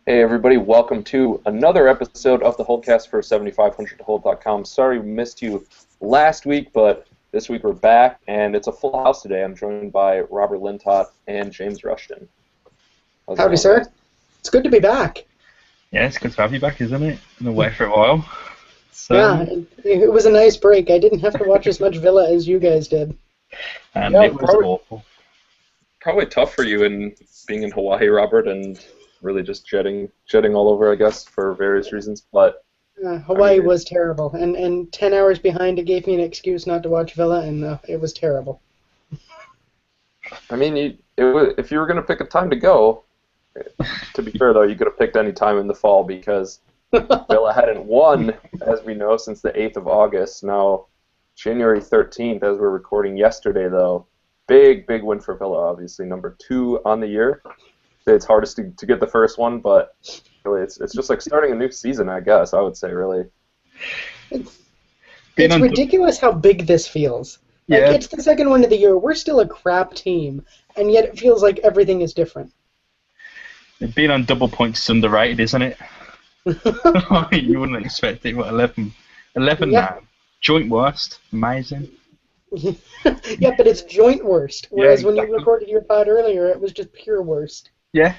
Hey everybody, welcome to another episode of the Holtecast for 7500hold.com. Sorry we missed you last week, but this week we're back, and it's a full house today. I'm joined by Robert Lintott and James Rushton. How's it Howdy, going, sir. guys? It's good to be back. Yeah, it's good to have you back, isn't it? Been away for a while. Yeah, it was a nice break. I didn't have to watch as much Villa as you guys did. And Yeah, it was awful. Probably tough for you in being in Hawaii, Robert, and really just jetting all over, I guess, for various reasons. But Hawaii I mean, was terrible, and 10 hours behind it gave me an excuse not to watch Villa, and it was terrible. I mean, if you were going to pick a time to go, to be fair though, you could have picked any time in the fall because Villa hadn't won, as we know, since the 8th of August. Now, January 13th, as we're recording yesterday, though, big win for Villa, obviously, number 2 on the year. It's hardest to get the first one, but really, it's just like starting a new season, I guess, I would say, really. It's ridiculous how big this feels. Like, Yeah. it's the second one of the year. We're still a crap team, and yet it feels like everything is different. Being on double points is underrated, isn't it? You wouldn't expect it. What, 11 Yeah. now? Joint worst. Amazing. Yeah, but it's joint worst, whereas when exactly. you recorded your pod earlier, it was just pure worst. Yeah.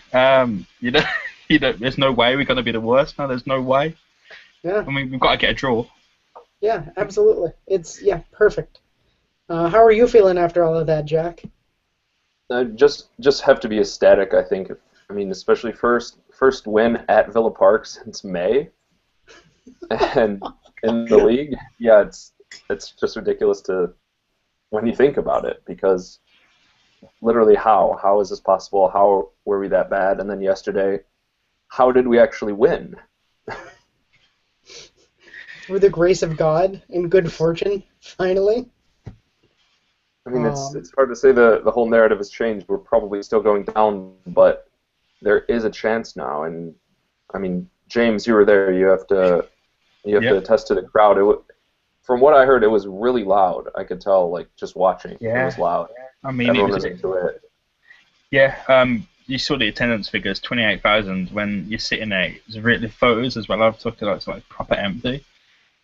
There's no way we're going to be the worst now. There's no way. Yeah. I mean, we've got to get a draw. Yeah, absolutely. It's perfect. How are you feeling after all of that, Jack? Just have to be ecstatic, I think. I mean, especially first win at Villa Park since May, and in the league. Yeah, it's just ridiculous when you think about it, because literally how is this possible? How were we that bad? And then yesterday, how did we actually win? Through the grace of God and good fortune, finally. I mean, it's hard to say the whole narrative has changed. We're probably still going down, but there is a chance now. And I mean, James, you were there. You have to attest to the crowd. From what I heard, it was really loud. I could tell, like, just watching. Yeah. It was loud. I mean, Everyone was into it. Yeah. You saw the attendance figures, 28,000. When you're sitting there, it's really photos as well. I've took it, it's like proper empty,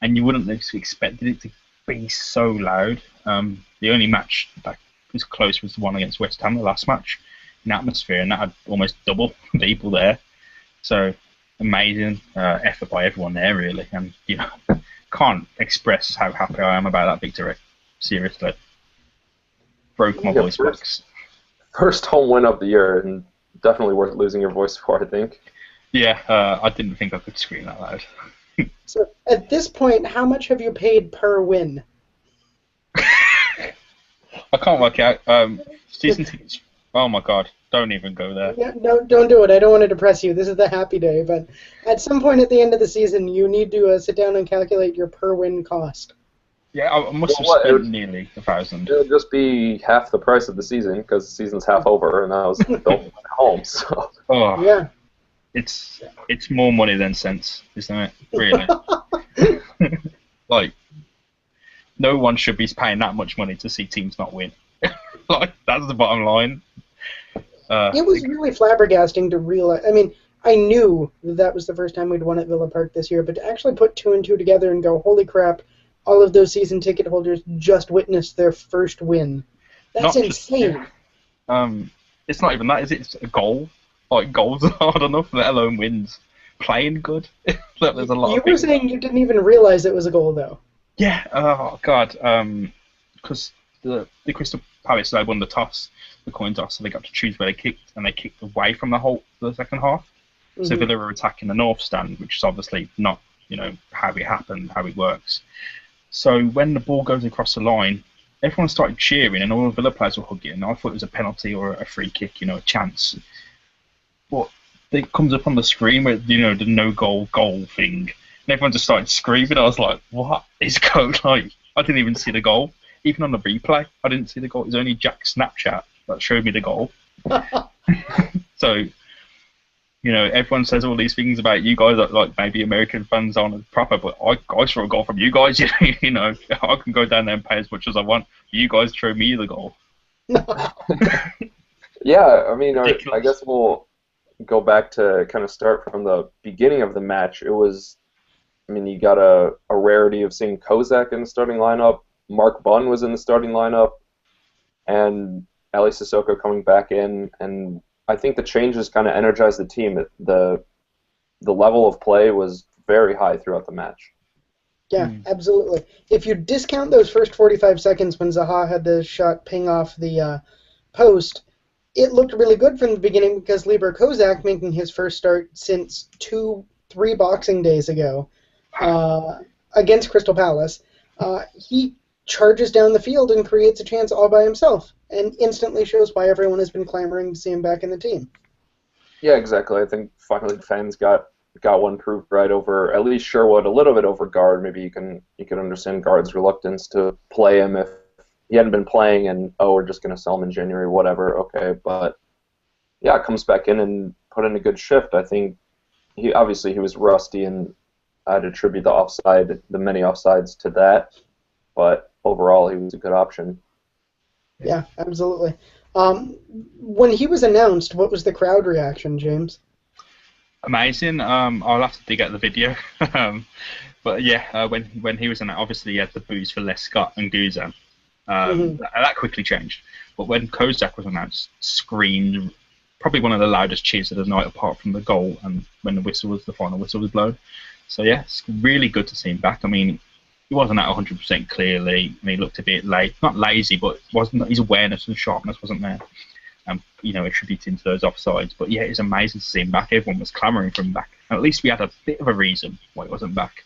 and you wouldn't have expected it to be so loud. The only match that was close was the one against West Ham, the last match, in atmosphere, and that had almost double people there. So amazing effort by everyone there, really, and can't express how happy I am about that victory. Seriously, broke my voice box. First home win of the year, and definitely worth losing your voice for, I think. Yeah, I didn't think I could scream that loud. So at this point, how much have you paid per win? I can't work out. Season tickets. Oh my god! Don't even go there. Yeah, no, don't do it. I don't want to depress you. This is the happy day. But at some point at the end of the season, you need to sit down and calculate your per win cost. Yeah, I must have spent nearly 1,000. It'll just be half the price of the season, because the season's half over, and I was built at home. So. Oh, yeah. It's more money than sense, isn't it? Really. Like, no one should be paying that much money to see teams not win. Like, that's the bottom line. It was really flabbergasting to realize. I mean, I knew that was the first time we'd won at Villa Park this year, but to actually put 2 and 2 together and go, holy crap, all of those season ticket holders just witnessed their first win. That's insane. It's not even that, is it? It's a goal. Like, goals are hard enough, let alone wins. Playing good. There's a lot. You were saying you didn't even realize it was a goal, though. Yeah. Oh God. Because the Crystal Palace, they won the toss, the coin toss, so they got to choose where they kicked, and they kicked away from the second half. Mm-hmm. So Villa were attacking the north stand, which is obviously not, how it happened, how it works. So when the ball goes across the line, everyone started cheering, and all the Villa players were hugging. And I thought it was a penalty or a free kick, a chance. But it comes up on the screen with, the no goal thing, and everyone just started screaming. I was like, what is going on? I didn't even see the goal. Even on the replay, I didn't see the goal. It was only Jack's Snapchat that showed me the goal. So, everyone says all these things about you guys, like maybe American fans aren't proper, but I saw a goal from you guys. I can go down there and pay as much as I want. You guys throw me the goal. Yeah, I mean, I guess we'll go back to kind of start from the beginning of the match, it was, I mean, you got a rarity of seeing Kozak in the starting lineup. Mark Bunn was in the starting lineup, and Ali Sissoko coming back in, and I think the changes kind of energized the team. The level of play was very high throughout the match. Yeah, absolutely. If you discount those first 45 seconds when Zaha had the shot ping off the post, it looked really good from the beginning because Libor Kozak, making his first start since 3 Boxing Days ago against Crystal Palace, he charges down the field and creates a chance all by himself and instantly shows why everyone has been clamoring to see him back in the team. Yeah, exactly. I think finally fans got one proved right over at least Sherwood, a little bit over Guard. Maybe you can understand Guard's reluctance to play him if he hadn't been playing and we're just going to sell him in January, whatever. Okay, but yeah, comes back in and put in a good shift. I think he was rusty, and I'd attribute the many offsides to that. But overall, he was a good option. Yeah, absolutely. When he was announced, what was the crowd reaction, James? Amazing. I'll have to dig out the video. But yeah, when he was announced, obviously he had the boos for Lescott and Guzan. That quickly changed. But when Kozak was announced, screamed, probably one of the loudest cheers of the night apart from the goal and when the final whistle was blown. So yeah, it's really good to see him back. I mean, he wasn't at 100% clearly, and he looked a bit not lazy, but his awareness and sharpness wasn't there. Attributing to those offsides. But yeah, it's amazing to see him back. Everyone was clamouring for him back. And at least we had a bit of a reason why he wasn't back.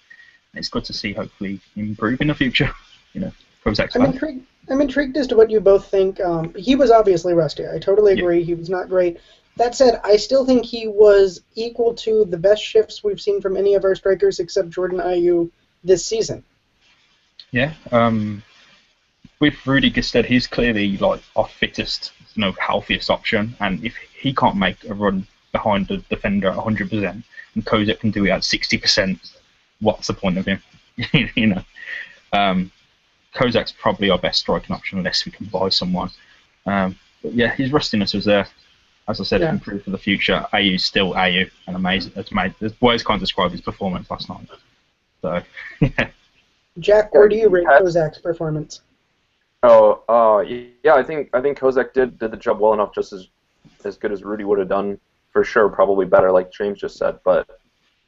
And it's good to see, hopefully, him improve in the future. Kozak's back. I'm intrigued as to what you both think. He was obviously rusty. I totally agree. Yeah. He was not great. That said, I still think he was equal to the best shifts we've seen from any of our strikers except Jordan Ayew this season. Yeah. With Rudy Gestede, he's clearly like our fittest, healthiest option. And if he can't make a run behind the defender at 100%, and Kozak can do it at 60%, what's the point of him? Kozak's probably our best striking option unless we can buy someone. But yeah, his rustiness was there. As I said, it improved for the future. Ayew's still Ayew, and amazing. The boys can't describe his performance last night. So, yeah. Jack, where do you rate Kozak's performance? Yeah, I think Kozak did the job well enough, just as good as Rudy would have done, for sure. Probably better, like James just said. But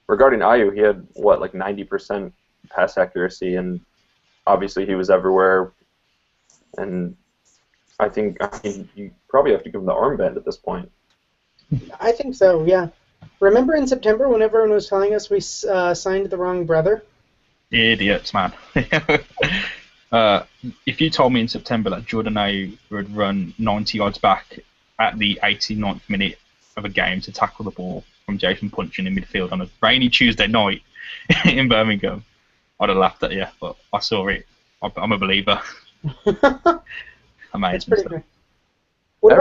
regarding Ayew, he had 90% pass accuracy, and obviously he was everywhere. And I think you probably have to give him the armband at this point. I think so. Yeah. Remember in September when everyone was telling us we signed the wrong brother? Idiots, man. If you told me in September that Jordan Ayew would run 90 yards back at the 89th minute of a game to tackle the ball from Jason Punch in the midfield on a rainy Tuesday night in Birmingham, I'd have laughed at you, but I saw it. I'm a believer. Amazing. It's pretty good. What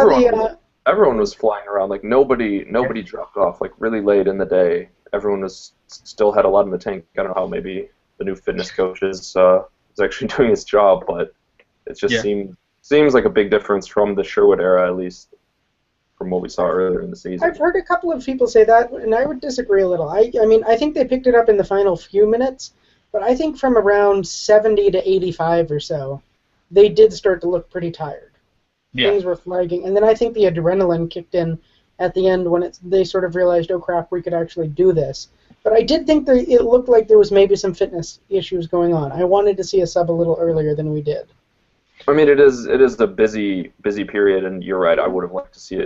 everyone was flying around. Like nobody dropped off. Like really late in the day, everyone still had a lot in the tank. I don't know how maybe the new fitness coach is actually doing his job, but it just seems like a big difference from the Sherwood era, at least from what we saw earlier in the season. I've heard a couple of people say that, and I would disagree a little. I mean, I think they picked it up in the final few minutes, but I think from around 70 to 85 or so, they did start to look pretty tired. Yeah. Things were flagging, and then I think the adrenaline kicked in at the end when they sort of realized, oh crap, we could actually do this. But I did think that it looked like there was maybe some fitness issues going on. I wanted to see a sub a little earlier than we did. I mean, it is a busy period, and you're right. I would have liked to see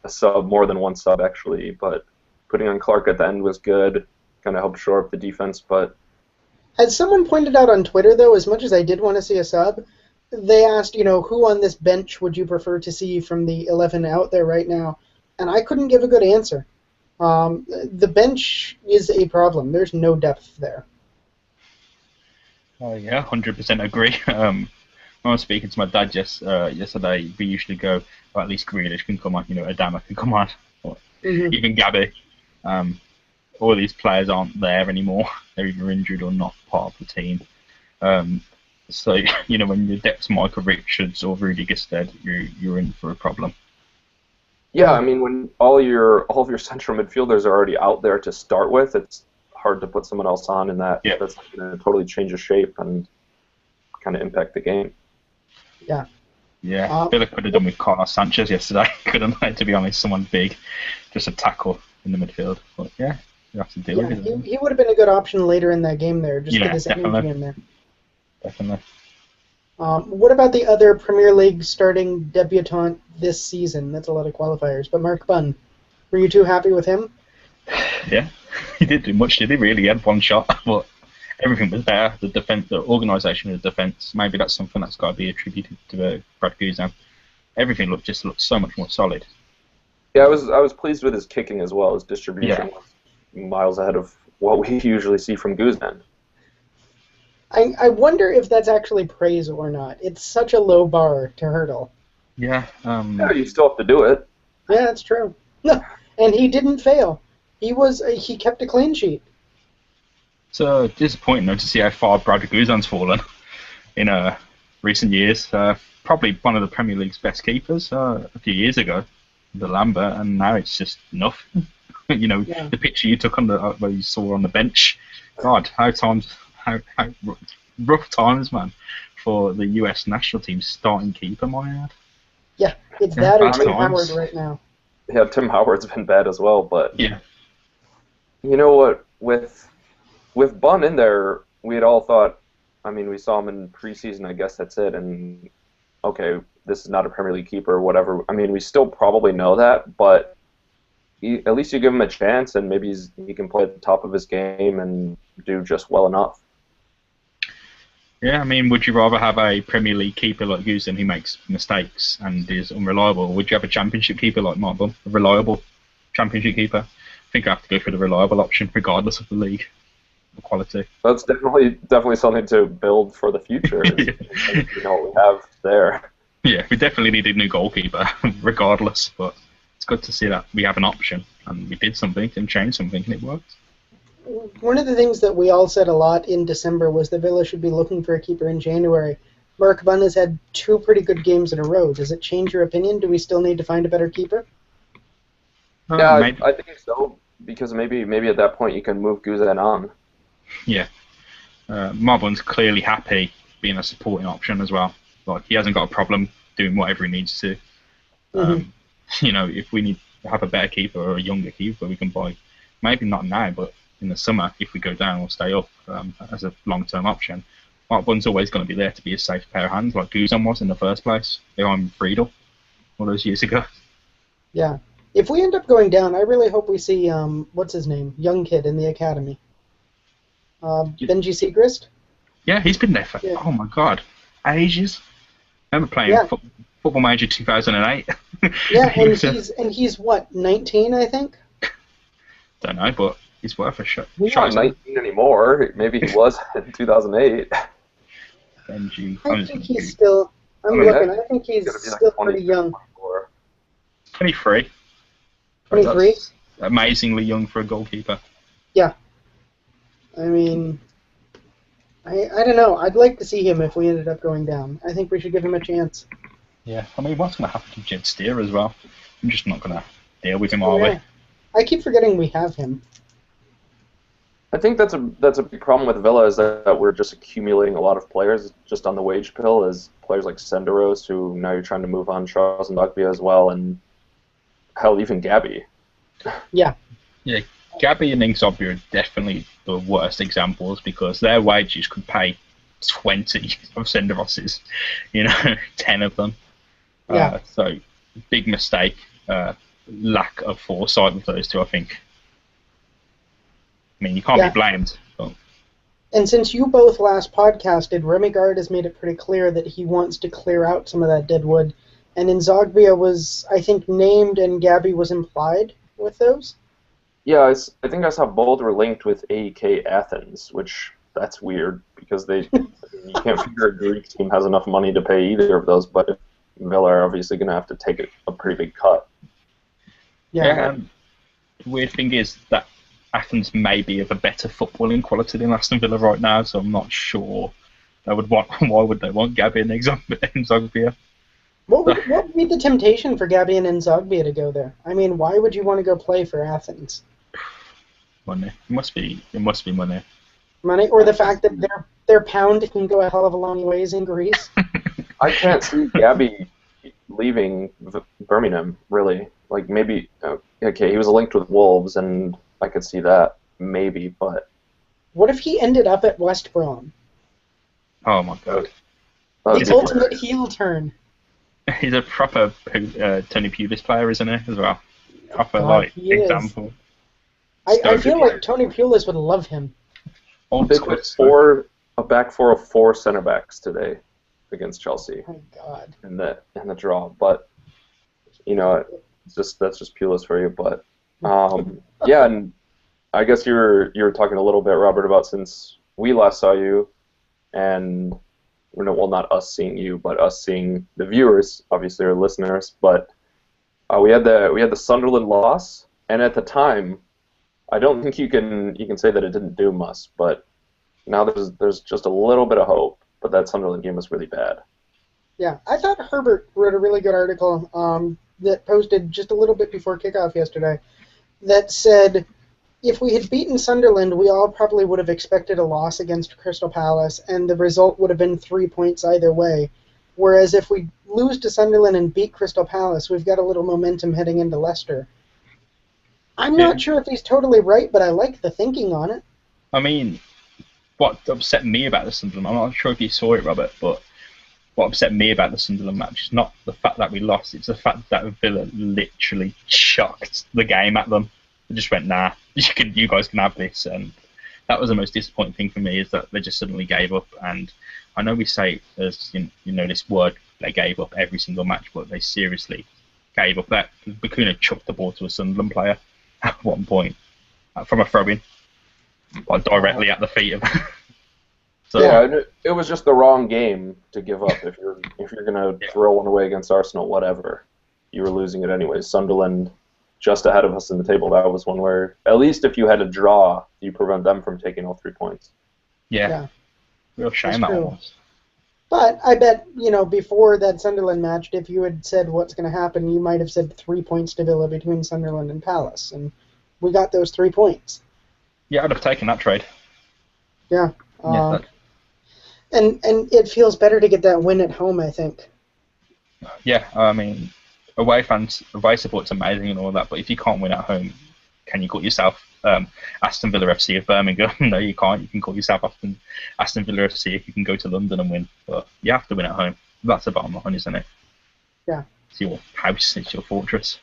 a sub, more than one sub actually. But putting on Clark at the end was good. Kind of helped shore up the defense. But as someone pointed out on Twitter, though, as much as I did want to see a sub, they asked, who on this bench would you prefer to see from the 11 out there right now? And I couldn't give a good answer. The bench is a problem. There's no depth there. Oh yeah, 100% agree. When I was speaking to my dad yesterday, we usually go, well, at least Grealish can come on, Adama can come on, or even Gabby. All these players aren't there anymore. They're either injured or not part of the team. So, when your depth's Michael Richards or Rudy Gestede, you're in for a problem. Yeah, I mean, when all of your central midfielders are already out there to start with, it's hard to put someone else on in that. Yeah. That's going to totally change the shape and kind of impact the game. Yeah. Yeah, Villa could have done with Carlos Sanchez yesterday, couldn't they, to be honest? Someone big, just a tackle in the midfield. But yeah, you have to deal with it. He would have been a good option later in that game there, just Yeah, get his energy in there. Definitely. What about the other Premier League starting debutant this season? That's a lot of qualifiers. But Mark Bunn, were you too happy with him? Yeah, he didn't do much, did he? Really, he had one shot, but everything was there. The defense, the organisation of the defence. Maybe that's something that's got to be attributed to Brad Guzan. Everything looked so much more solid. Yeah, I was pleased with his kicking as well. His distribution was miles ahead of what we usually see from Guzan. I wonder if that's actually praise or not. It's such a low bar to hurdle. Yeah. Yeah, you still have to do it. Yeah, that's true. And he didn't fail. He kept a clean sheet. It's disappointing though to see how far Brad Guzan's fallen in recent years. Probably one of the Premier League's best keepers a few years ago, the Lambert, and now it's just nothing. The picture you took on where you saw on the bench. God, how rough times, man, for the US national team's starting keeper, my ad. Yeah, it's that or Tim Howard right now. Yeah, Tim Howard's been bad as well, but yeah. You know what? With Bunn in there, we had all thought. I mean, we saw him in preseason. I guess that's it. And okay, this is not a Premier League keeper or whatever. I mean, we still probably know that, but at least you give him a chance, and maybe he can play at the top of his game and do just well enough. Yeah, I mean, would you rather have a Premier League keeper like Guzan who makes mistakes and is unreliable, or would you have a Championship keeper like Mark Bunn, a reliable Championship keeper? I think I have to go for the reliable option, regardless of the league quality. That's definitely something to build for the future. You know what we have there. Yeah, we definitely need a new goalkeeper, regardless. But it's good to see that we have an option, and we did something and changed something, and it worked. One of the things that we all said a lot in December was that Villa should be looking for a keeper in January. Mark Bunn has had 2 pretty good games in a row. Does it change your opinion? Do we still need to find a better keeper? Yeah, I think so, because maybe at that point you can move Guzan on. Yeah. Mark Bunn's clearly happy being a supporting option as well. Like, he hasn't got a problem doing whatever he needs to. If we need to have a better keeper or a younger keeper, we can buy, maybe not now, but in the summer, if we go down or stay up as a long-term option. Mark Bunn's always going to be there to be a safe pair of hands, like Guzan was in the first place behind Friedel all those years ago. Yeah. If we end up going down, I really hope we see, what's his name, young kid in the academy. Benji Siegrist? Yeah, he's been there for, oh my god, ages. I remember playing Football Manager 2008. Yeah, and he's what, 19, I think? Don't know, but he's worth a shot. He's not 19 anymore. Maybe he was in 2008. Benji. I think he's still, I think he's still pretty young. 23. 23? Amazingly young for a goalkeeper. Yeah. I mean, I don't know. I'd like to see him if we ended up going down. I think we should give him a chance. Yeah, I mean, what's going to happen to Jed Steer as well? I'm just not going to deal with him, are we? I keep forgetting we have him. I think that's a big problem with Villa, is that we're just accumulating a lot of players just on the wage bill, as players like Senderos, who now you're trying to move on, Charles and Dogbia as well, and hell, even Gabby. Yeah. Yeah, Gabby and Inkzombie are definitely the worst examples, because their wages could pay 20 of Senderos's, 10 of them. Yeah. So, big mistake, lack of foresight with those two, I think. I mean, you can't be blamed. But... And since you both last podcasted, Remy Gard has made it pretty clear that he wants to clear out some of that dead wood. And Inzogbia was, I think, named and Gabby was implied with those? Yeah, I think I saw both were linked with AEK Athens, which that's weird, because you can't figure a Greek team has enough money to pay either of those, but Villa are obviously going to have to take a pretty big cut. Yeah, the weird thing is that Athens may be of a better footballing quality than Aston Villa right now, so I'm not sure why would they want Gabby and Inzogbia? What would be the temptation for Gabby and Nzogbia to go there? I mean, why would you want to go play for Athens? Money. It must be money. Money, or the fact that their pound can go a hell of a long ways in Greece? I can't see Gabby leaving Birmingham, really. Like, maybe, okay, he was linked with Wolves, and I could see that, maybe, but... What if he ended up at West Brom? Oh my god. The ultimate heel turn. He's a proper Tony Pulis player, isn't he, as well? Proper, example. I feel like Tony Pulis would love him. They put a back four of 4 center backs today against Chelsea. Oh my god. In the draw, but that's just Pulis for you. But yeah, and I guess you were talking a little bit, Robert, about since we last saw you, and well, not us seeing you, but us seeing the viewers, obviously our listeners. But we had the Sunderland loss, and at the time, I don't think you can say that it didn't doom us, but now there's just a little bit of hope. But that Sunderland game was really bad. Yeah, I thought Herbert wrote a really good article that posted just a little bit before kickoff yesterday that said if we had beaten Sunderland, we all probably would have expected a loss against Crystal Palace, and the result would have been 3 points either way. Whereas if we lose to Sunderland and beat Crystal Palace, we've got a little momentum heading into Leicester. I'm not sure if he's totally right, but I like the thinking on it. I mean, what upset me about the Sunderland, I'm not sure if you saw it, Robert, but what upset me about the Sunderland match is not the fact that we lost, it's the fact that Villa literally chucked the game at them. They just went, nah, you guys can have this. And that was the most disappointing thing for me, is that they just suddenly gave up. And I know we say, as this word, they gave up every single match, but they seriously gave up. That Bakuna chucked the ball to a Sunderland player at one point from a throw-in, like directly at the feet of. So, yeah, it was just the wrong game to give up. If you're gonna throw one away against Arsenal, whatever, you were losing it anyways. Sunderland just ahead of us in the table. That was one where at least if you had a draw, you prevent them from taking all 3 points. Yeah. Real shame that one was. But I bet, before that Sunderland match, if you had said what's going to happen, you might have said 3 points to Villa between Sunderland and Palace, and we got those 3 points. Yeah, I'd have taken that trade. Yeah. And it feels better to get that win at home, I think. Yeah, I mean, away support's amazing and all that, but if you can't win at home, can you call yourself Aston Villa FC of Birmingham? No, you can't. You can call yourself Aston Villa FC if you can go to London and win, but you have to win at home. That's the bottom line, isn't it? Yeah. It's your house, it's your fortress.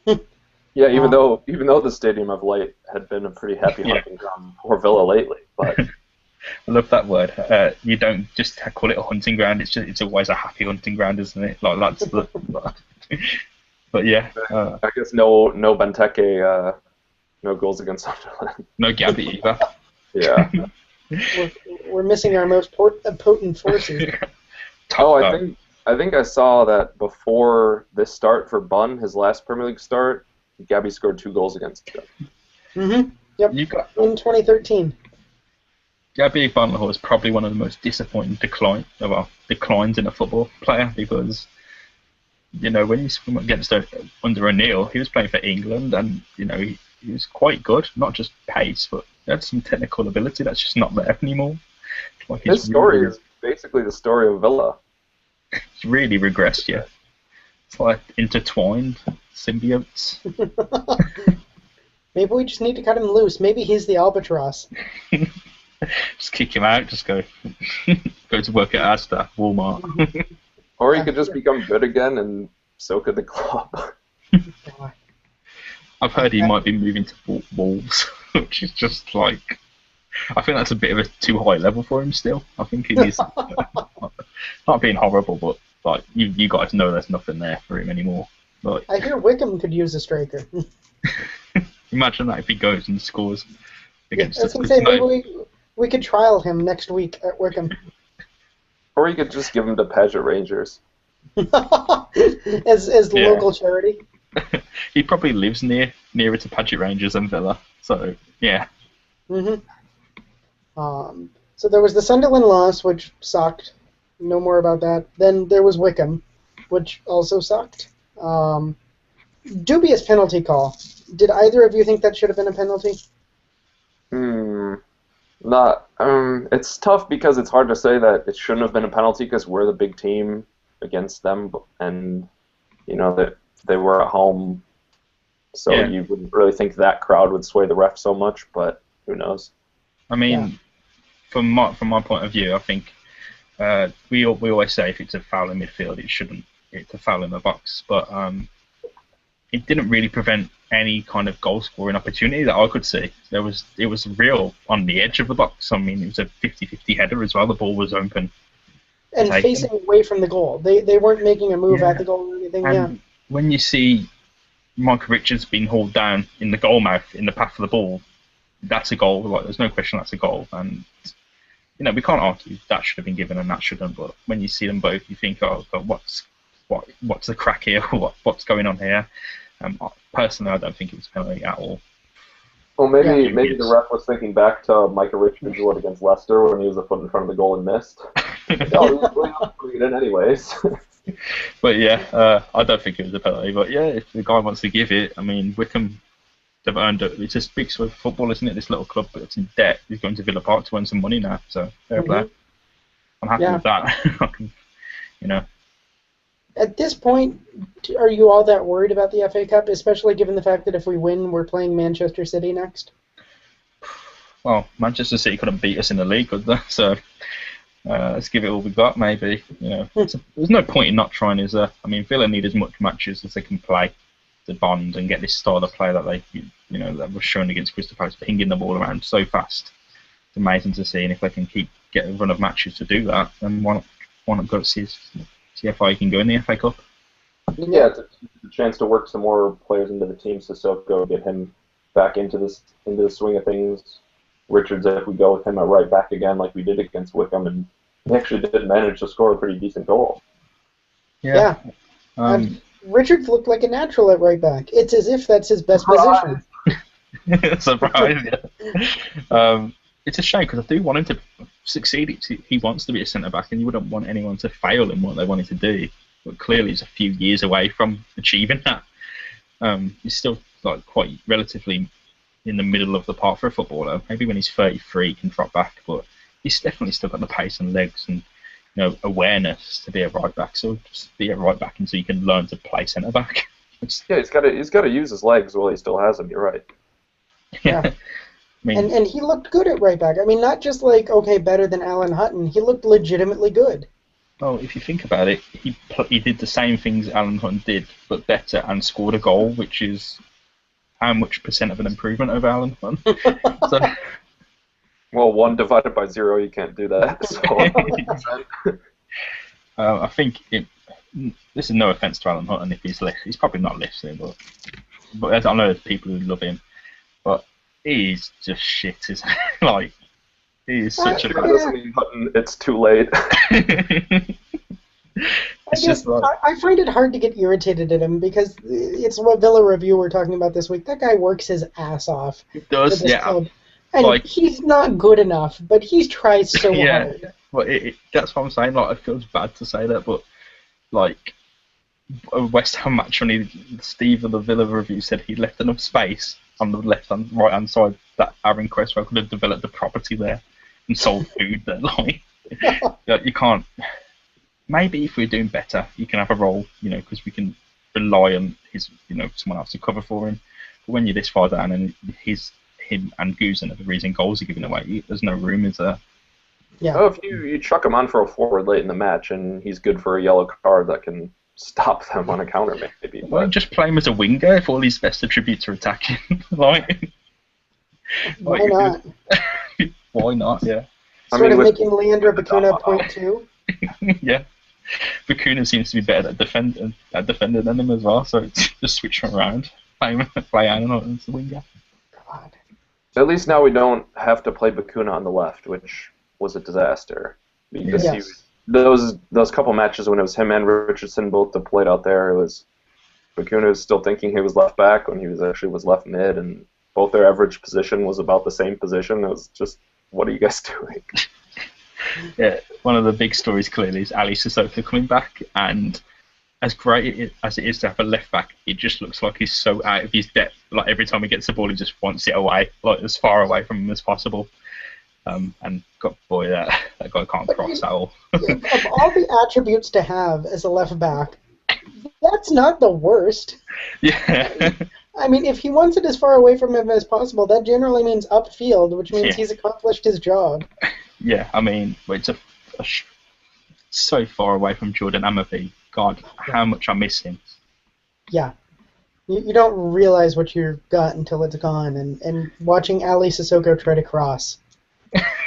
Yeah, even though the Stadium of Light had been a pretty happy hunting ground for Villa lately, but I love that word. You don't just call it a hunting ground. It's always a happy hunting ground, isn't it? Like that's the. But yeah. I guess no Benteke, no goals against Sunderland. No Gabby either. Yeah. We're missing our most potent forces. I think I saw that before this start for Bunn, his last Premier League start, Gabby scored 2 goals against them. Mm-hmm. Yep. In 2013. Gabby Bunn is probably one of the most disappointing declines in a football player, because when you swim against under O'Neill, he was playing for England, and he was quite good, not just pace, but he had some technical ability that's just not there anymore. Like his story is basically the story of Villa. It's really regressed, yeah. It's like intertwined symbiotes. Maybe we just need to cut him loose. Maybe he's the albatross. Just kick him out. Just go to work at Asda, Walmart. Or he could just become good again, and so could the club. I've heard he might be moving to Wolves, which is just like, I think that's a bit of a too high level for him still. I think he needs, not being horrible, but like you guys know there's nothing there for him anymore. Like, I hear Wickham could use a striker. Imagine that if he goes and scores against us. Maybe we could trial him next week at Wickham. Or you could just give him to Paget Rangers. as local charity. He probably lives nearer to Paget Rangers than Villa, so yeah. Mhm. So there was the Sunderland loss, which sucked. No more about that. Then there was Wickham. which also sucked. Dubious penalty call. Did either of you think that should have been a penalty? Not. It's tough because it's hard to say that it shouldn't have been a penalty because we're the big team against them, and that they were at home, so you wouldn't really think that crowd would sway the ref so much. But who knows? I mean, from my point of view, I think we always say if it's a foul in midfield, it's a foul in the box, but it didn't really prevent any kind of goal scoring opportunity that I could see. It was real on the edge of the box. I mean, it was a 50-50 header as well. The ball was open and facing away from the goal. They weren't making a move at the goal or anything. And when you see Michael Richards being hauled down in the goal mouth in the path of the ball, that's a goal. Like, there's no question that's a goal. And we can't argue that should have been given and that shouldn't. But when you see them both, you think, oh, God, what's the crack here? What's going on here? Personally, I don't think it was a penalty at all. Well, maybe the ref was thinking back to Michael Richards' word against Leicester when he was a foot in front of the goal and missed. We'll put it in anyways. But I don't think it was a penalty. But if the guy wants to give it, I mean, Wickham, they've earned it. It just speaks for football, isn't it? This little club, but it's in debt. He's going to Villa Park to earn some money now, so fair play. I'm happy with that. At this point, are you all that worried about the FA Cup, especially given the fact that if we win, we're playing Manchester City next? Well, Manchester City couldn't beat us in the league, could they? So let's give it all we got, maybe. There's no point in not trying, is there? I mean, Villa need as much matches as they can play to bond and get this style of play that that was shown against Crystal Palace, pinging the ball around so fast. It's amazing to see, and if they can get a run of matches to do that, then why not go see how far you can go in the FA Cup? Yeah, it's a chance to work some more players into the team. Sissoko, get him back into the swing of things. Richards, if we go with him at right back again, like we did against Wickham, and he actually did manage to score a pretty decent goal. Yeah. Richards looked like a natural at right back. It's as if that's his best position. Surprise, yeah. It's a shame because I do want him to succeed. He wants to be a centre back, and you wouldn't want anyone to fail in what they wanted to do. But clearly, he's a few years away from achieving that. He's still quite relatively in the middle of the park for a footballer. Maybe when he's 33, he can drop back, but he's definitely still got the pace and legs and awareness to be a right back. So just be a right back until you can learn to play centre back. He's got to use his legs while he still has them. You're right. Yeah. And he looked good at right back. I mean, not just better than Alan Hutton. He looked legitimately good. Well, if you think about it, he did the same things Alan Hutton did, but better, and scored a goal, which is how much percent of an improvement over Alan Hutton? Well, 1 divided by 0, you can't do that. So. I think this is no offence to Alan Hutton if he's probably not listening, but I know there's people who love him, but he's just shit, isn't he? He is such a... doesn't mean Hutton, it's too late. I find it hard to get irritated at him because it's what Villa Review were talking about this week. That guy works his ass off. He does, yeah. Club. And he's not good enough, but he tries so hard. Well, that's what I'm saying. It feels bad to say that, but a West Ham match when Steve of the Villa Review said he left enough space on the right hand side that Aaron Cresswell could have developed a property there and sold food there. You can't. Maybe if we're doing better, you can have a role, because we can rely on someone else to cover for him. But when you're this far down and him and Guzan are the reason goals are given away, there's no room, is there? Yeah. Oh, if you chuck him on for a forward late in the match and he's good for a yellow card, that can stop them on a counter, maybe. Why don't just play him as a winger if all his best attributes are attacking? Why not? Why not? Yeah. Making Leandro Bacuna 0.2. Yeah. Bacuna seems to be better at defending than him as well, so it's just switch him around. Play Alan as the winger. God. At least now we don't have to play Bacuna on the left, which was a disaster. Because those couple matches when it was him and Richardson both deployed out there, Bacuna was still thinking he was left back when he was left mid, and both their average position was about the same position. It was just, what are you guys doing? Yeah, one of the big stories clearly is Ali Sissoko coming back, and as great as it is to have a left back, it just looks like he's so out of his depth. Like every time he gets the ball, he just wants it away, like as far away from him as possible. And boy, that guy can't cross at all. Of all the attributes to have as a left back, that's not the worst. Yeah. I mean, if he wants it as far away from him as possible, that generally means upfield, which means he's accomplished his job. Yeah, I mean, it's so far away from Jordan Amavi. God, how much I miss him. Yeah. You don't realize what you've got until it's gone, and watching Ali Sissoko try to cross.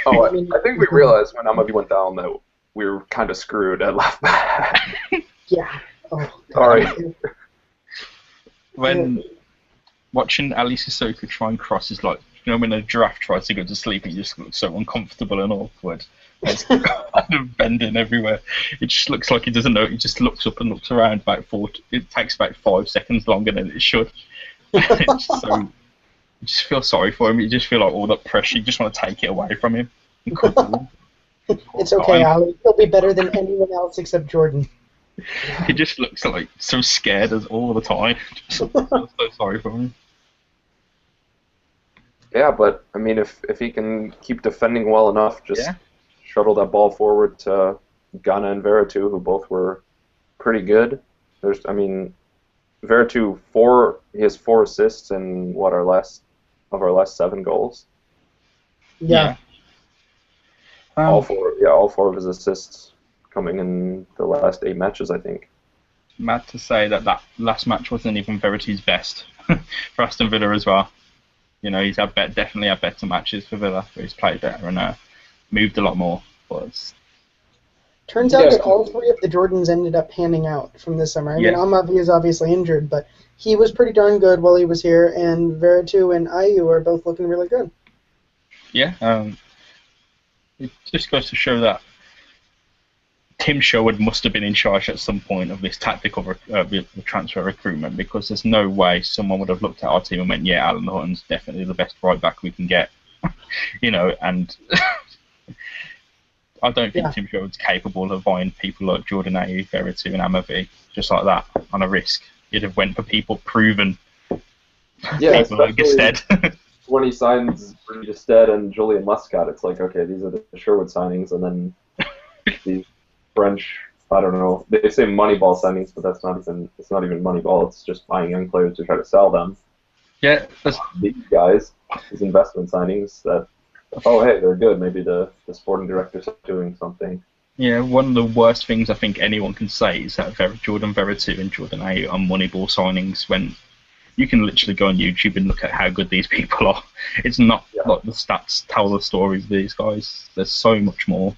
Oh, I think we realized when Amavi went down that we were kind of screwed at left back. Yeah. Oh, sorry. When watching Ali Sissoko try and cross is like, you know, when a giraffe tries to go to sleep, he just looks so uncomfortable and awkward. It's kind of bending everywhere. It just looks like he doesn't know. He just looks up and looks around it takes about 5 seconds longer than it should. You just feel sorry for him. You just feel like all that pressure. You just want to take it away from him. It's okay, Ali. He'll be better than anyone else except Jordan. He just looks like so scared all the time. I feel so sorry for him. Yeah, but I mean, if he can keep defending well enough, just shuttle that ball forward to Ghana and Veretout, who both were pretty good. Veretout he has 4 assists in our last 7 goals. Yeah. All four of his assists coming in the last 8 matches, I think. Mad to say that last match wasn't even Veretout's best for Aston Villa as well. You know, he's definitely had better matches for Villa, where he's played better and moved a lot more. But turns out that all 3 of the Jordans ended up panning out from this summer. I mean, Amavi is obviously injured, but he was pretty darn good while he was here, and Veretout and Ayew are both looking really good. Yeah, it just goes to show that Tim Sherwood must have been in charge at some point of this tactical transfer recruitment, because there's no way someone would have looked at our team and went, yeah, Alan Hutton's definitely the best right back we can get. You know, and I don't think Tim Sherwood's capable of buying people like Jordan Ayew, Veretout and Amavi just like that on a risk. He'd have went for people proven people like Gestead. When he signs Gestead and Julian Muscat, it's like, okay, these are the Sherwood signings, and then these French, I don't know, they say Moneyball signings, but it's not even Moneyball, it's just buying young players to try to sell them. Yeah. These guys, these investment signings that, oh hey, they're good, maybe the sporting director's doing something. Yeah, one of the worst things I think anyone can say is that Jordan Veretout and Jordan Ayew are Moneyball signings, when you can literally go on YouTube and look at how good these people are. It's not like the stats tell the stories of these guys. There's so much more.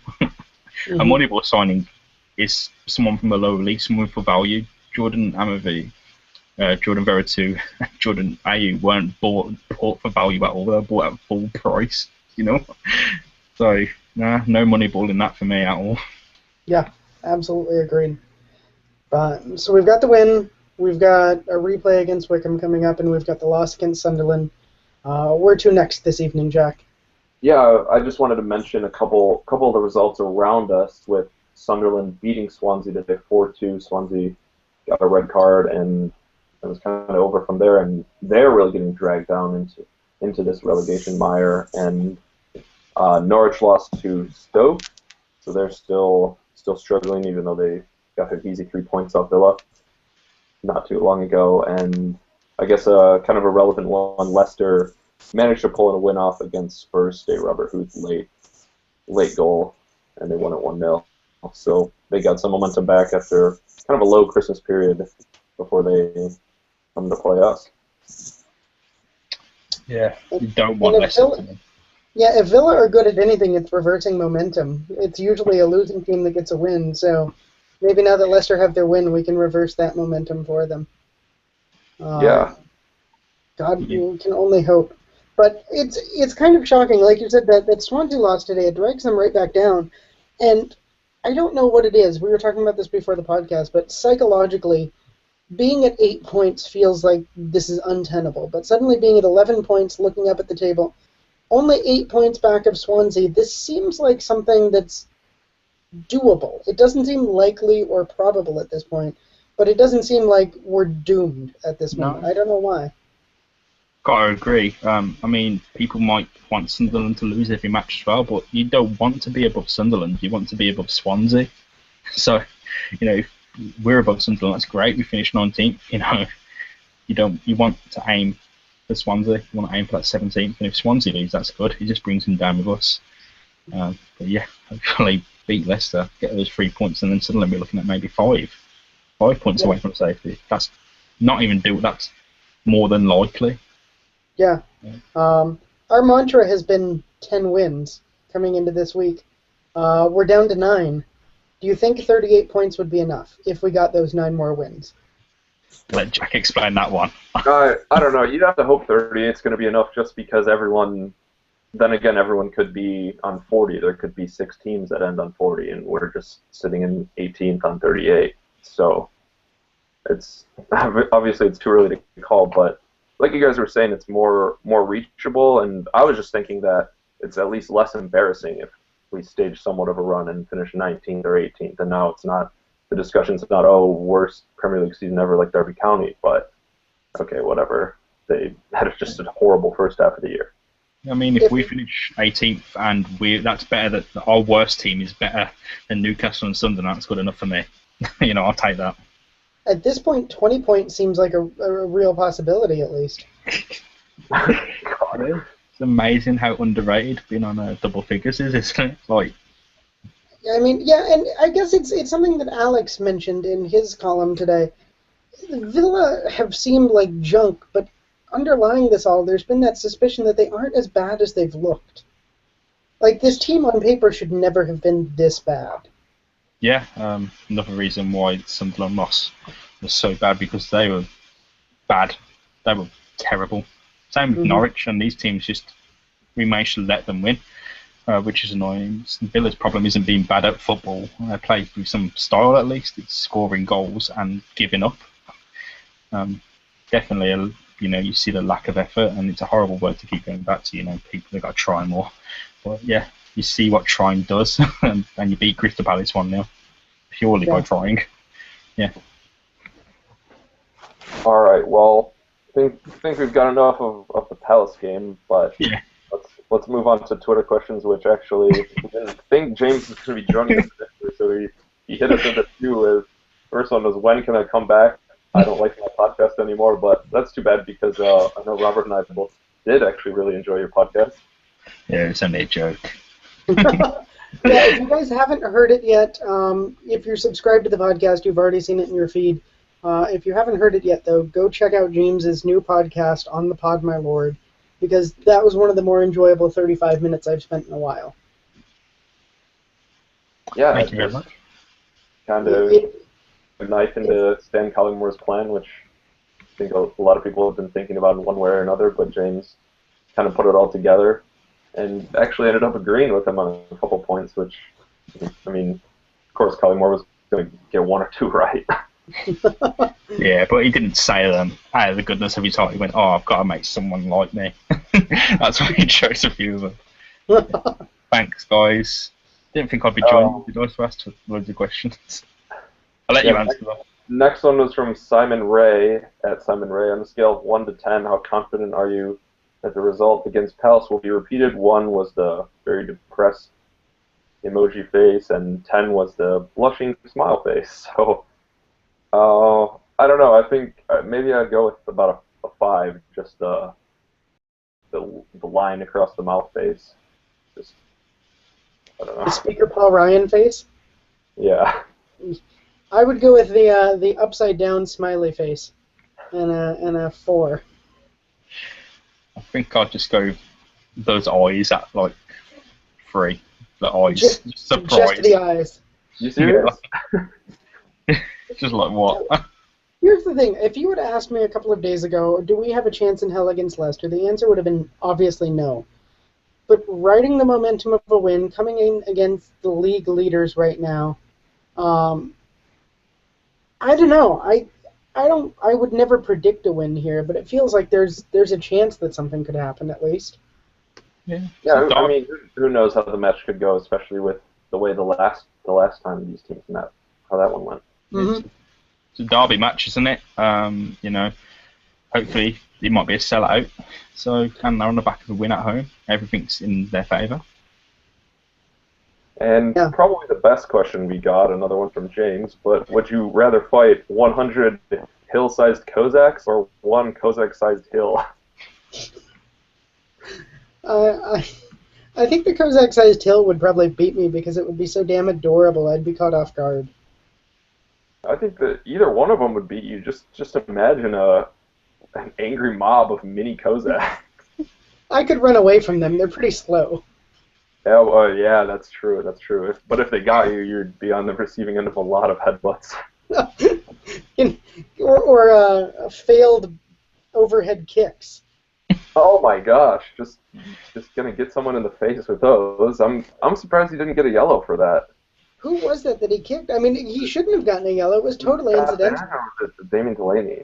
A Moneyball signing is someone from a lower league, someone for value. Jordan Amavi, Jordan Veretout, Jordan Ayew weren't bought for value at all. They were bought at full price, you know. So, no Moneyball in that for me at all. Yeah, absolutely agreed. But so we've got the win. We've got a replay against Wickham coming up, and we've got the loss against Sunderland. Where to next this evening, Jack? Yeah, I just wanted to mention a couple of the results around us, with Sunderland beating Swansea today 4-2. Swansea got a red card, and it was kind of over from there, and they're really getting dragged down into this relegation mire. And Norwich lost to Stoke, so they're still struggling, even though they got an easy 3 points off Villa not too long ago. And I guess kind of a relevant one, Leicester managed to pull in a win off against Spurs today. Robert Huth's late goal, and they won it 1-0. So they got some momentum back after kind of a low Christmas period before they come to play us. Yeah, you don't want Leicester to win. Yeah, if Villa are good at anything, it's reversing momentum. It's usually a losing team that gets a win, so maybe now that Leicester have their win, we can reverse that momentum for them. God, we can only hope. But it's kind of shocking, like you said, that Swansea lost today. It drags them right back down. And I don't know what it is. We were talking about this before the podcast, but psychologically, being at 8 points feels like this is untenable. But suddenly being at 11 points, looking up at the table, only 8 points back of Swansea, this seems like something that's doable. It doesn't seem likely or probable at this point. but it doesn't seem like we're doomed at this moment. No. I don't know why. Gotta agree. I mean, people might want Sunderland to lose every match as well, but you don't want to be above Sunderland. You want to be above Swansea. So, if we're above Sunderland, that's great. We finished 19th. You want to aim for Swansea. You want to aim for that 17th, and if Swansea lose, that's good. It just brings them down with us. But yeah, hopefully beat Leicester, get those 3 points, and then suddenly we're looking at maybe 5 points away from safety. That's not even do. That's more than likely. Yeah. Our mantra has been 10 wins coming into this week. We're down to 9. Do you think 38 points would be enough if we got those 9 more wins? Let Jack explain that one. I don't know. You'd have to hope 38 is going to be enough just because everyone could be on 40. There could be 6 teams that end on 40, and we're just sitting in 18th on 38. So it's obviously it's too early to call, but like you guys were saying, it's more reachable, and I was just thinking that it's at least less embarrassing if we stage somewhat of a run and finish 19th or 18th, and now it's not, the discussion's not, worst Premier League season ever like Derby County, but okay, whatever. They had just a horrible first half of the year. I mean, if we finish 18th and that's better, that our worst team is better than Newcastle and Sunderland, that's good enough for me. I'll take that. At this point, 20 points seems like a real possibility, at least. God, it's amazing how underrated being on double figures is, isn't it? I mean, yeah, and I guess it's something that Alex mentioned in his column today. Villa have seemed like junk, but underlying this all, there's been that suspicion that they aren't as bad as they've looked. Like, this team on paper should never have been this bad. Yeah, another reason why Sunderland loss was so bad, because they were bad. They were terrible. Same with Norwich, and these teams we managed to let them win, which is annoying. Villa's problem isn't being bad at football. They play through some style at least. It's scoring goals and giving up. Definitely, you see the lack of effort, and it's a horrible word to keep going back to. People have got to try more. But yeah, you see what trying does, and you beat Crystal Palace 1-0 purely by trying. Yeah. All right. Well, I think we've got enough of the Palace game, but yeah. Let's move on to Twitter questions, which actually we didn't think James was going to be joining us today, so he hit us with a few. First one was, when can I come back? I don't like my podcast anymore, but that's too bad because I know Robert and I both did actually really enjoy your podcast. Yeah, it's only a joke. Yeah, if you guys haven't heard it yet, if you're subscribed to the podcast, you've already seen it in your feed. If you haven't heard it yet, though, go check out James's new podcast, On the Pod, My Lord, because that was one of the more enjoyable 35 minutes I've spent in a while. Yeah, thank you very much. Kind of a knife into Stan Collingmore's plan, which I think a lot of people have been thinking about in one way or another, but James kind of put it all together and actually ended up agreeing with him on a couple points, which, I mean, of course, Collingmore was going to get 1 or 2 right. Yeah, but he didn't say them out of the goodness of his heart. He went, I've got to make someone like me. That's why he chose a few of them. Thanks, guys. Didn't think I'd be joining you guys to ask loads of questions. I'll let you answer that. Next one was from Simon Ray, at Simon Ray. On a scale of 1 to 10, how confident are you that the result against Palace will be repeated? 1 was the very depressed emoji face, and 10 was the blushing smile face. So, I don't know. I think maybe I'd go with about a 5, just the line across the mouth face. Just, I don't know. The Speaker Paul Ryan face? Yeah. I would go with the upside down smiley face, and a 4. I think I'd just go those eyes at 3. The eyes, just the eyes. You serious? Yeah. Just what? Here's the thing. If you would have asked me a couple of days ago, do we have a chance in hell against Leicester, the answer would have been obviously no. But riding the momentum of a win, coming in against the league leaders right now, I don't know. I would never predict a win here, but it feels like there's a chance that something could happen at least. Yeah. I mean, who knows how the match could go, especially with the way the last time these teams met, how that one went. Mm-hmm. it's a derby match, isn't it? You know, hopefully it might be a sellout. So, and they're on the back of a win at home. Everything's in their favour. And probably the best question we got, another one from James, but would you rather fight 100 hill-sized Cossacks or one Cossack-sized hill? I think the Cossack-sized hill would probably beat me because it would be so damn adorable. I'd be caught off guard. I think that either one of them would beat you. Just imagine an angry mob of mini Cossacks. I could run away from them. They're pretty slow. Yeah, that's true. That's true. But if they got you, you'd be on the receiving end of a lot of headbutts. or failed overhead kicks. Oh my gosh! Just gonna get someone in the face with those. I'm surprised he didn't get a yellow for that. Who was that he kicked? I mean, he shouldn't have gotten a yellow. It was totally incidental. Damien Delaney.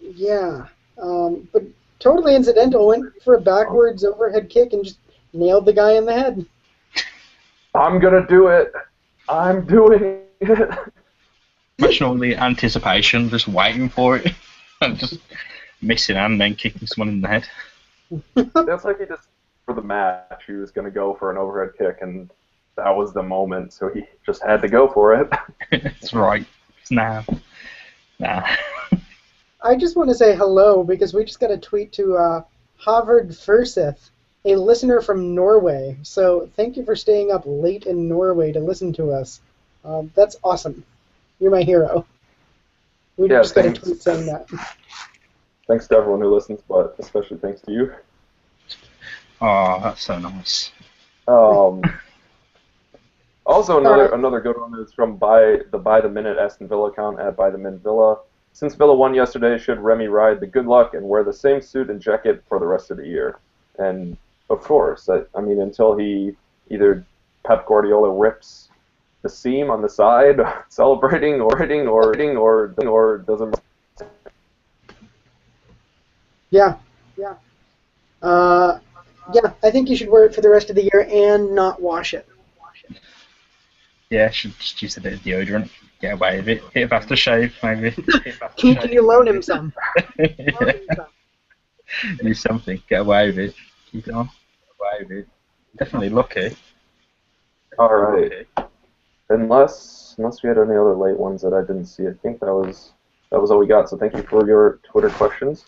Yeah, but totally incidental. Went for a backwards overhead kick and just nailed the guy in the head. I'm gonna do it. I'm doing it. Imagine all the anticipation, just waiting for it, and just missing and then kicking someone in the head. That's like he just, for the match, he was gonna go for an overhead kick, and that was the moment, so he just had to go for it. That's right. It's now. Nah. I just want to say hello because we just got a tweet to Havard Furseth, a listener from Norway. So thank you for staying up late in Norway to listen to us. That's awesome. You're my hero. We just got a tweet saying that. Thanks to everyone who listens, but especially thanks to you. Oh, that's so nice. Also, another good one is from By the Minute Aston Villa account at By the Min Villa. Since Villa won yesterday, should Remy ride the good luck and wear the same suit and jacket for the rest of the year? And of course, I mean, until he either Pep Guardiola rips the seam on the side, celebrating or hitting or doesn't. Yeah. I think you should wear it for the rest of the year and not wash it. Yeah, should just use a bit of deodorant. Get away with it. Hit of aftershave, maybe. Can you loan him some? Use something. Get away with it. Keep it on. Get away with it. Definitely lucky. All right. Unless we had any other late ones that I didn't see, I think that was all we got. So thank you for your Twitter questions,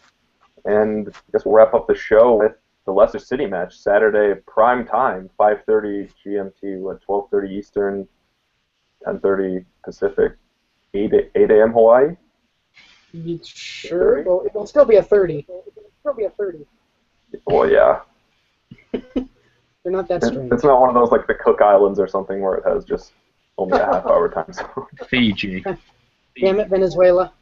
and I guess we'll wrap up the show with the Leicester City match, Saturday prime time, 5:30 GMT, 12:30 Eastern, 10:30 Pacific, 8 a.m. Hawaii. Sure. Well, it'll still be a 30. Well, yeah. They're not that strange. It's not one of those like the Cook Islands or something where it has just only a half-hour time zone. Fiji. Damn it, Venezuela.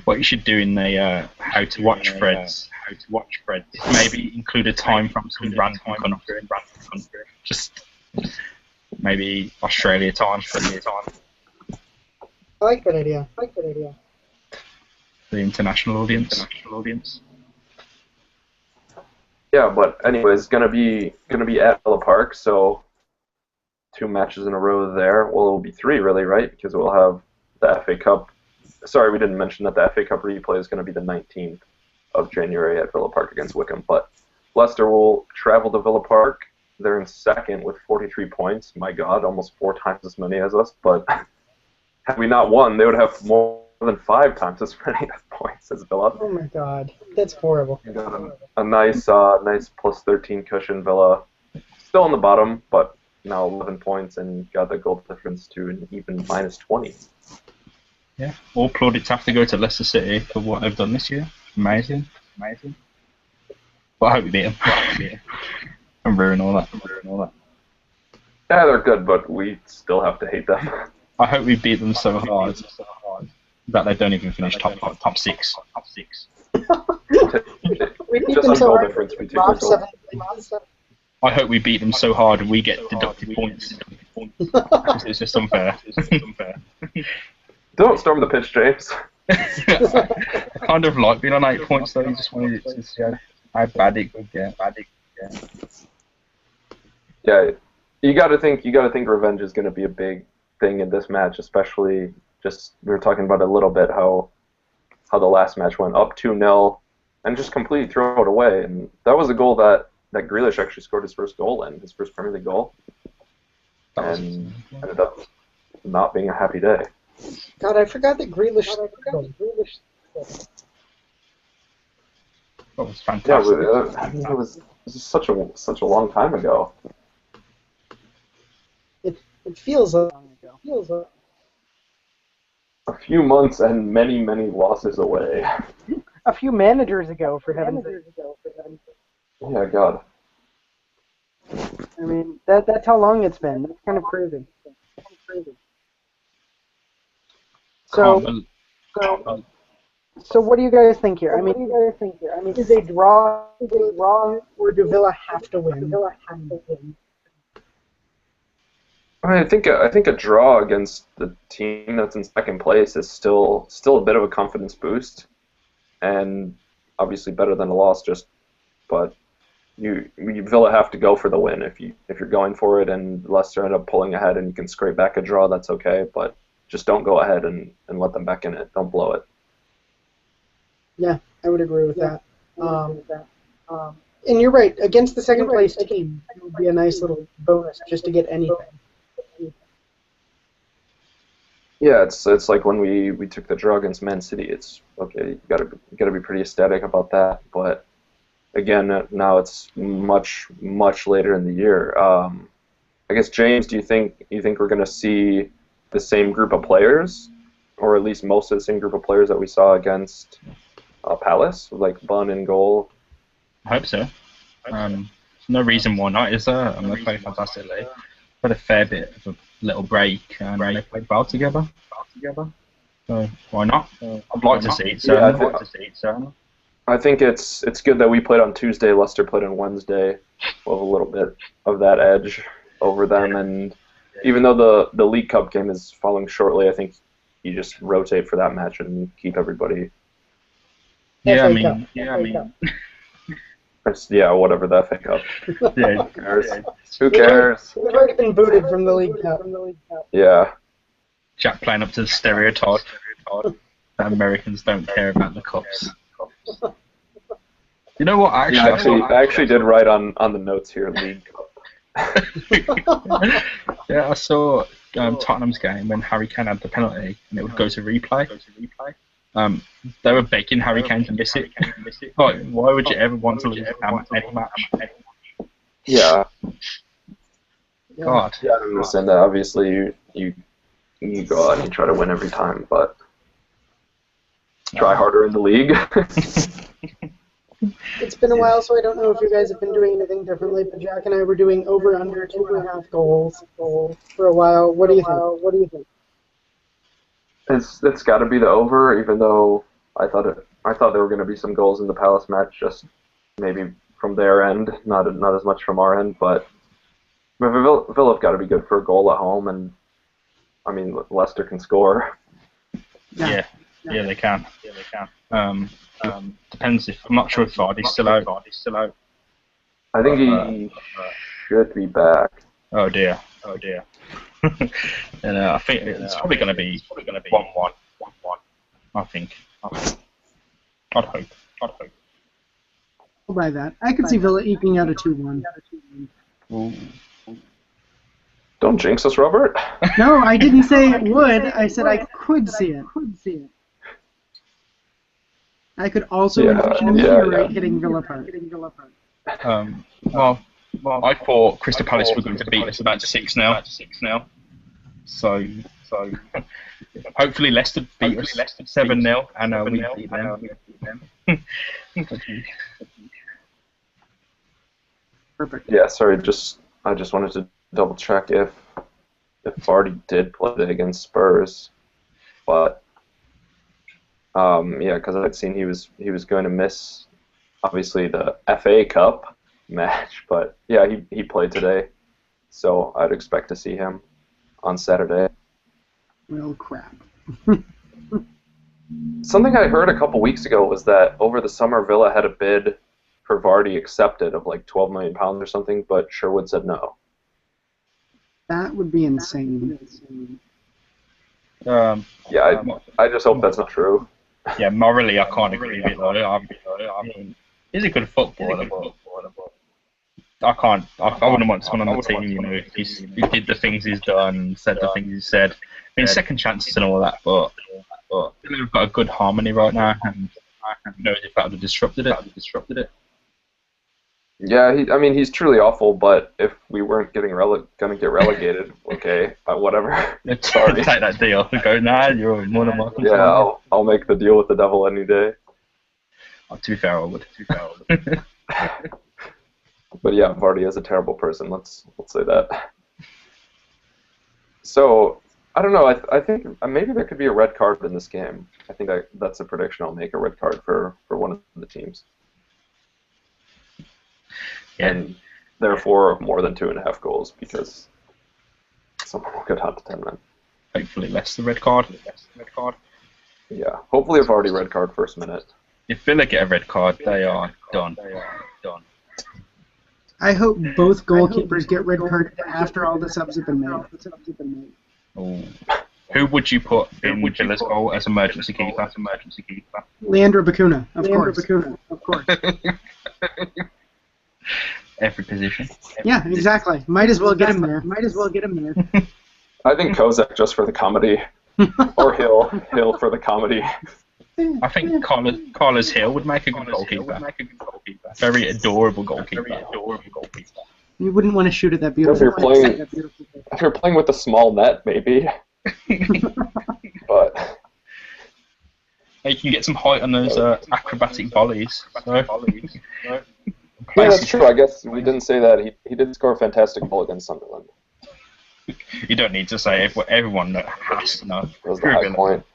What you should do in the how to watch threads is maybe include a time from some random country. Just maybe Australia time. I like that idea. The international audience. Yeah, but anyways, it's gonna be at Villa Park, so 2 matches in a row there. Well, it'll be 3 really, right? Because we'll have the FA Cup. Sorry, we didn't mention that the FA Cup replay is going to be the 19th of January at Villa Park against Wickham. But Leicester will travel to Villa Park. They're in second with 43 points. My God, almost 4 times as many as us. But had we not won, they would have more than 5 times as many points as Villa. Oh my God, that's horrible. You got a nice plus 13 cushion. Villa still on the bottom, but now 11 points and got the goal difference to an even minus 20. Yeah, all plaudits have to go to Leicester City for what they've done this year. Amazing. But I hope we beat them. And ruin all that. Yeah, they're good, but we still have to hate them. I hope we beat them so hard that they don't even finish top 6. We beat Just them on so goal hard. difference, we take Rob the goal. 7. I hope we beat them so hard we get deducted points. Because it's just unfair. Don't storm the pitch, James. I kind of like being on 8 points though. You just wanted it to show how bad it could get. Yeah, you got to think revenge is going to be a big thing in this match, especially just we were talking about it a little bit how the last match went up 2-0 and just completely throw it away. And that was a goal that Grealish actually scored his first goal in, his first Premier League goal, and ended up not being a happy day. God, I forgot that Grealish. That was fantastic. Yeah, it was such a long time ago. It feels a few months and many losses away. A few managers ago, for heaven's sake. Yeah, God. I mean, that's how long it's been. That's kind of crazy. So what do you guys think here? I mean, is a draw, or do Villa have to win? I think a draw against the team that's in second place is still a bit of a confidence boost, and obviously better than a loss. But Villa have to go for the win. If you're going for it, and Leicester end up pulling ahead, and you can scrape back a draw, that's okay. But just don't go ahead and let them back in it. Don't blow it. Yeah, I would agree with that. And you're right. Against the second place team, it would be a nice little bonus just to get anything. Yeah, it's like when we took the draw against Man City. It's okay. You gotta be pretty ecstatic about that. But again, now it's much later in the year. I guess James, do you think we're gonna see the same group of players, or at least most of the same group of players that we saw against Palace, like Bunn in goal? I hope so. No reason why not, is there? They played fantastically. Had a fair bit of a little break, and they played well together. So why not? I'd like to see it. So I think it's good that we played on Tuesday. Leicester played on Wednesday, with a little bit of that edge over them. And even though the League Cup game is following shortly, I think you just rotate for that match and keep everybody. Yeah, I mean. Whatever that FA Cup. Yeah, Who cares? We've already been booted from the League Cup. Yeah. Jack playing up to the stereotype that Americans don't care about the cups. You know what? I actually did write on the notes here, League Cup. Yeah, I saw Tottenham's game when Harry Kane had the penalty, and it would go to replay. They were begging Harry Kane to miss it. Like, why would you ever want to lose any match? Yeah. God. Yeah, I understand that. Obviously, you go out and you try to win every time, but try harder in the league. It's been a while, so I don't know if you guys have been doing anything differently, but Jack and I were doing over/under 2.5 goals for a while. What do you think? It's got to be the over, even though I thought there were going to be some goals in the Palace match, just maybe from their end, not as much from our end. But Villa have got to be good for a goal at home, and I mean Leicester can score. Yeah, they can. Depends if I'm not sure if Vardy's still out. I think he should be back. Oh dear. And I think it's probably going to be 1-1. I think. I'd hope. I'll buy that. I could see Villa eking out a 2-1. Ooh. Don't jinx us, Robert. No, I didn't say it would. I said I could see it. I could also envision a meteorite hitting Villa Park. Well, I thought Crystal Palace were going to beat us about 6-0. So hopefully Leicester beat us 7-0, and we beat them. Perfect. Yeah, sorry. I just wanted to double check if Vardy did play against Spurs, but because I'd seen he was going to miss obviously the FA Cup match, but yeah, he played today, so I'd expect to see him on Saturday. Well, crap. Something I heard a couple weeks ago was that over the summer Villa had a bid for Vardy accepted of like £12 million or something, but Sherwood said no. That would be insane. Yeah, I just hope that's not true. Yeah, morally, I can't agree with it, though. I mean, he's a good footballer, but I wouldn't want someone on the team, you know, if he did the things he's done, said the things he said. I mean, second chances and all that, but we've got a good harmony right now, and who knows if that would have disrupted it. Yeah, I mean, he's truly awful, but if we weren't gonna get relegated, okay, whatever. Sorry. Take that deal. Go, nah, you're in one of my control. Yeah, I'll make the deal with the devil any day. Oh, to be fair, I would. But yeah, Vardy is a terrible person. Let's say that. So I don't know. I think maybe there could be a red card in this game. I think that's a prediction. I'll make a red card for one of the teams. Yeah. And therefore more than 2.5 goals because someone will get down to 10 men. Hopefully less the red card. Yeah, hopefully a Vardy red card first minute. If Villa get a red card, they are done. I hope both goalkeepers get red carded after all the subs have been made. Ooh. Who would you put in Villa's goal as emergency keeper? Leandro Bacuna, of course. Every position. Yeah, exactly. Might as well get him there. I think Kozak just for the comedy, or Hill for the comedy. I think Carlos Hill would make a good goalkeeper. Very adorable goalkeeper. You wouldn't want to shoot at that beautiful. If you're playing with a small net, maybe. But you can get some height on those acrobatic volleys. So. Yeah, that's true. I guess we didn't say that. He did score a fantastic goal against Sunderland. You don't need to say it. Everyone has to know. It was the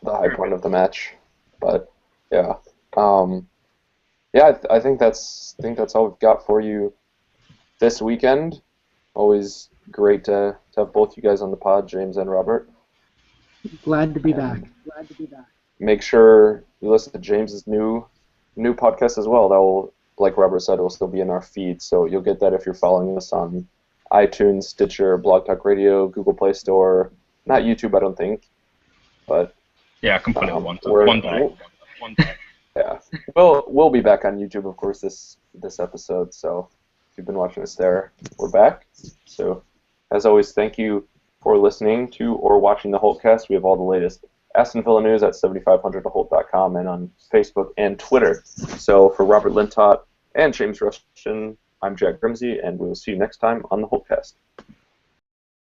high point of the match. But yeah, I think that's all we've got for you this weekend. Always great to have both you guys on the pod, James and Robert. Glad to be back. Make sure you listen to James's new podcast as well. That will, like Robert said, will still be in our feed, so you'll get that if you're following us on iTunes, Stitcher, Blog Talk Radio, Google Play Store. Not YouTube, I don't think, but yeah, I can put it on one day. Yeah, we'll be back on YouTube, of course, this episode. So if you've been watching us there, we're back. So as always, thank you for listening to or watching the Holtecast. We have all the latest Aston Villa news at 7500theholt.com and on Facebook and Twitter. So for Robert Lintott and James Rushton, I'm Jack Grimsey, and we will see you next time on the Holtecast.